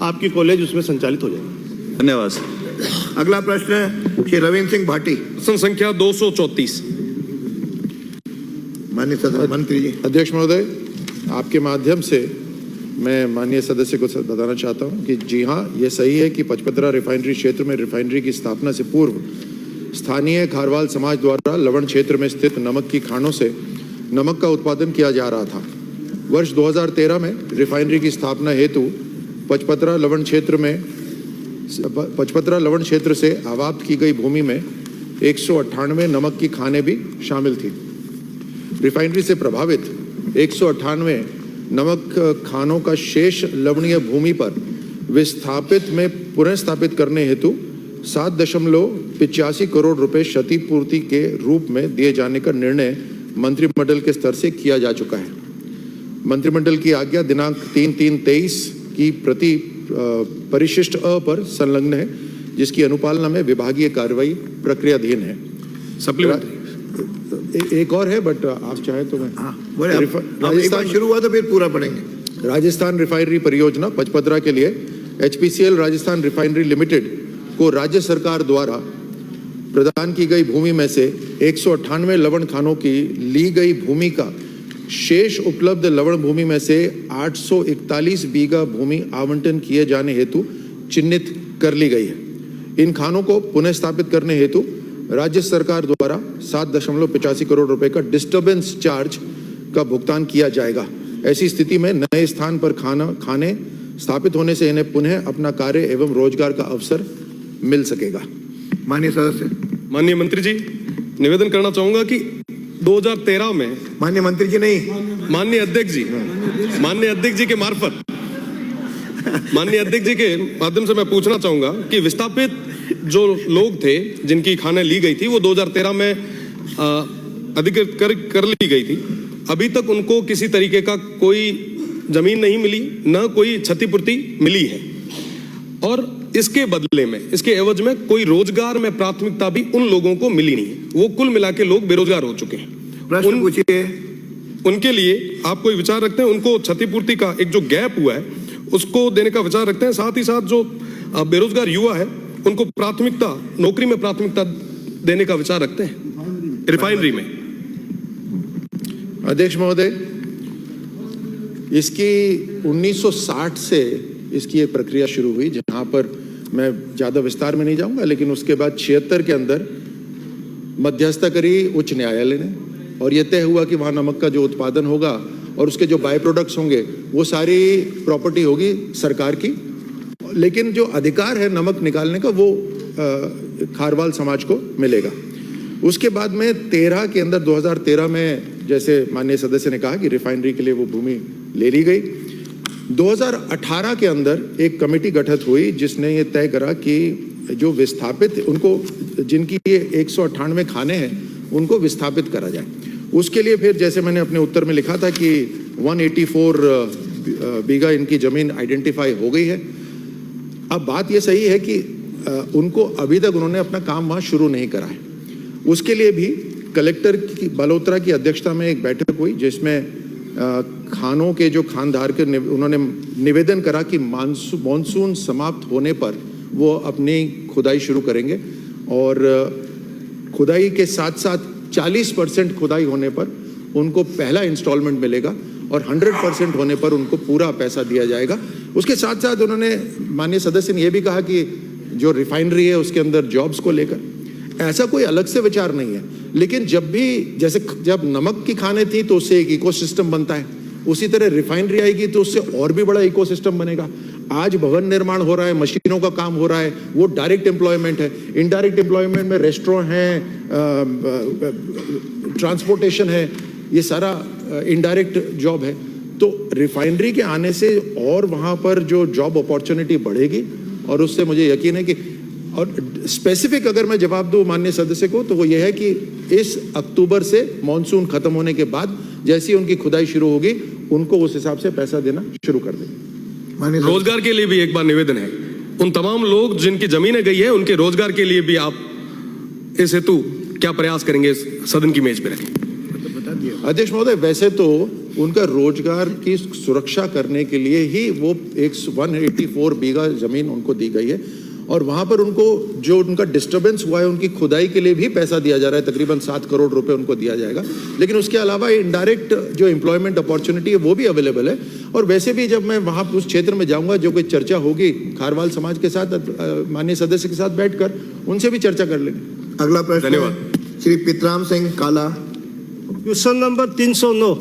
आपकी कॉलेज उसमें संचालित हो जाएगी। धन्यवाद सर। अगला प्रश्न है श्री रविंद्र सिंह भाटी। प्रश्न संख्या 234। माननीय सदस्य मंत्री जी। अध्यक्ष महोदय, आपके माध्यम से मैं माननीय सदस्य को बताना चाहता हूं कि जी हां, ये सही है कि पचपदरा रिफाइनरी क्षेत्र में रिफाइनरी की स्थापना से पूर्व स्थानीय खारवाल समाज द्वारा लवण क्षेत्र में स्थित नमक की खानों से नमक का उत्पादन किया जा रहा था। वर्ष 2013 में रिफाइनरी की स्थापना हेतु पचपदरा लवण क्षेत्र से आबाद की गई भूमि में 198 नमक की खानें भी शामिल थी। रिफाइनरी से प्रभावित 198 नमक खानों का शेष लवणीय भूमि पर पुनः स्थापित करने हेतु 7.85 करोड़ रुपए क्षतिपूर्ति के रूप में दिए जाने का निर्णय मंत्रिमंडल के स्तर से किया जा चुका है। मंत्रिमंडल की आज्ञा दिनांक 3/3/23 की प्रति परिशिष्ट अ पर संलग्न है, जिसकी अनुपालना में विभागीय कार्रवाई प्रक्रियाधीन है। सप्लीमेंट्री एक और है, बट आप चाहे तो मैं राजस्थान शुरू हुआ तो फिर पूरा पढ़ेंगे। राजस्थान रिफाइनरी परियोजना पचपदरा के लिए HPCL राजस्थान रिफाइनरी लिमिटेड को राज्य सरकार द्वारा प्रदान की गई भूमि में से 198 लवण खानों की ली गई भूमि का शेष उपलब्ध लवण भूमि में से 841 बीघा भूमि आवंटन किए जाने हेतु चिन्हित कर ली गई है। इन खानों को पुनः स्थापित करने हेतु राज्य सरकार द्वारा 7.85 करोड़ रुपए का डिस्टर्बेंस चार्ज का भुगतान किया जाएगा। ऐसी स्थिति में नए स्थान पर खाने स्थापित होने से इन्हें पुनः अपना कार्य एवं रोजगार का अवसर मिल सकेगा। माननीय सदस्य। माननीय मंत्री जी, निवेदन करना चाहूंगा कि 2013 में माननीय मंत्री जी नहीं, माननीय अध्यक्ष जी के मार्फत माननीय अध्यक्ष जी के माध्यम से मैं पूछना चाहूंगा कि विस्थापित जो लोग थे जिनकी खानें ली गई थी वो 2013 में अधिकृत कर ली गई थी। अभी तक उनको किसी तरीके का कोई जमीन नहीं मिली, न कोई क्षतिपूर्ति मिली है, और इसके बदले में, इसके एवज में कोई रोजगार में प्राथमिकता भी उन लोगों को मिली नहीं है। वो कुल मिला के लोग बेरोजगार हो चुके हैं। प्रश्न पूछिए। उनके लिए आप कोई विचार रखते हैं? उनको क्षतिपूर्ति का एक जो गैप हुआ है उसको देने का विचार रखते हैं? साथ ही साथ जो बेरोजगार युवा है उनको प्राथमिकता, नौकरी में प्राथमिकता देने का विचार रखते हैं रिफाइनरी में? अध्यक्ष महोदय, इसकी 1960 से इसकी एक प्रक्रिया शुरू हुई, जहां पर मैं ज्यादा विस्तार में नहीं जाऊंगा, लेकिन उसके बाद 76 के अंदर मध्यस्थता करी उच्च न्यायालय ने, और यह तय हुआ कि वहां नमक का जो उत्पादन होगा और उसके जो बाय प्रोडक्ट्स होंगे वो सारी प्रॉपर्टी होगी सरकार की, लेकिन जो अधिकार है नमक निकालने का वो खारवाल समाज को मिलेगा। उसके बाद में 2013 में जैसे माननीय सदस्य ने कहा कि रिफाइनरी के लिए वो भूमि ले ली गई। 2018 के अंदर एक कमेटी गठित हुई जिसने ये तय करा कि जो विस्थापित, उनको जिनकी ये 198 खाने हैं उनको विस्थापित करा जाए। उसके लिए फिर जैसे मैंने अपने उत्तर में लिखा था कि 184 बीघा इनकी जमीन आइडेंटिफाई हो गई है। अब बात ये सही है कि उनको अभी तक उन्होंने अपना काम वहाँ शुरू नहीं करा है। उसके लिए भी कलेक्टर की बलोत्रा की अध्यक्षता में एक बैठक हुई, जिसमें खानों के जो खानदार के उन्होंने निवेदन करा कि मानसून समाप्त होने पर वो अपनी खुदाई शुरू करेंगे, और खुदाई के साथ साथ 40% खुदाई होने पर उनको पहला इंस्टॉलमेंट मिलेगा और 100% होने पर उनको पूरा पैसा दिया जाएगा। उसके साथ साथ उन्होंने, माननीय सदस्य ने यह भी कहा कि जो रिफाइनरी है उसके अंदर जॉब्स को लेकर ऐसा कोई अलग से विचार नहीं है, लेकिन जब नमक की खाने थी तो उससे एक इकोसिस्टम बनता है, उसी तरह रिफाइनरी आएगी तो उससे और भी बड़ा इकोसिस्टम बनेगा। आज भवन निर्माण हो रहा है, मशीनों का काम हो रहा है, वो डायरेक्ट एम्प्लॉयमेंट है। इनडायरेक्ट एम्प्लॉयमेंट में रेस्टोरेंट है, ट्रांसपोर्टेशन है, ये सारा इनडायरेक्ट जॉब है। तो रिफाइनरी के आने से और वहाँ पर जो जॉब अपॉर्चुनिटी बढ़ेगी, और उससे मुझे यकीन है कि, और स्पेसिफिक अगर मैं जवाब दूं माननीय सदस्य को, तो वो ये है कि इस अक्टूबर से मॉनसून खत्म होने के बाद जैसी उनकी खुदाई शुरू होगी उनको उस हिसाब से पैसा देना शुरू कर देंगे। रोजगार के लिए भी एक बार निवेदन है, उन तमाम लोग जिनकी जमीनें गई है उनके रोजगार के लिए भी आप इस हेतु क्या प्रयास करेंगे, सदन की मेज पे रखें? अध्यक्ष महोदय, वैसे तो उनका रोजगार की सुरक्षा करने के लिए ही वो एक 184 बीघा जमीन उनको दी गई है और वहां पर उनको जो उनका डिस्टरबेंस हुआ है उनकी खुदाई के लिए भी पैसा दिया जा रहा है, तकरीबन 7 करोड़ रुपए उनको दिया जाएगा। लेकिन उसके अलावा इनडायरेक्ट जो एम्प्लॉयमेंट अपॉर्चुनिटी है वो भी अवेलेबल है। और वैसे भी जब मैं वहां उस क्षेत्र में जाऊंगा, जो कोई चर्चा होगी खारवाल समाज के साथ, माननीय सदस्य के साथ बैठकर उनसे भी चर्चा कर लेंगे। अगला प्रश्न धन्यवाद। श्री पितराम सिंह काला। Question number 309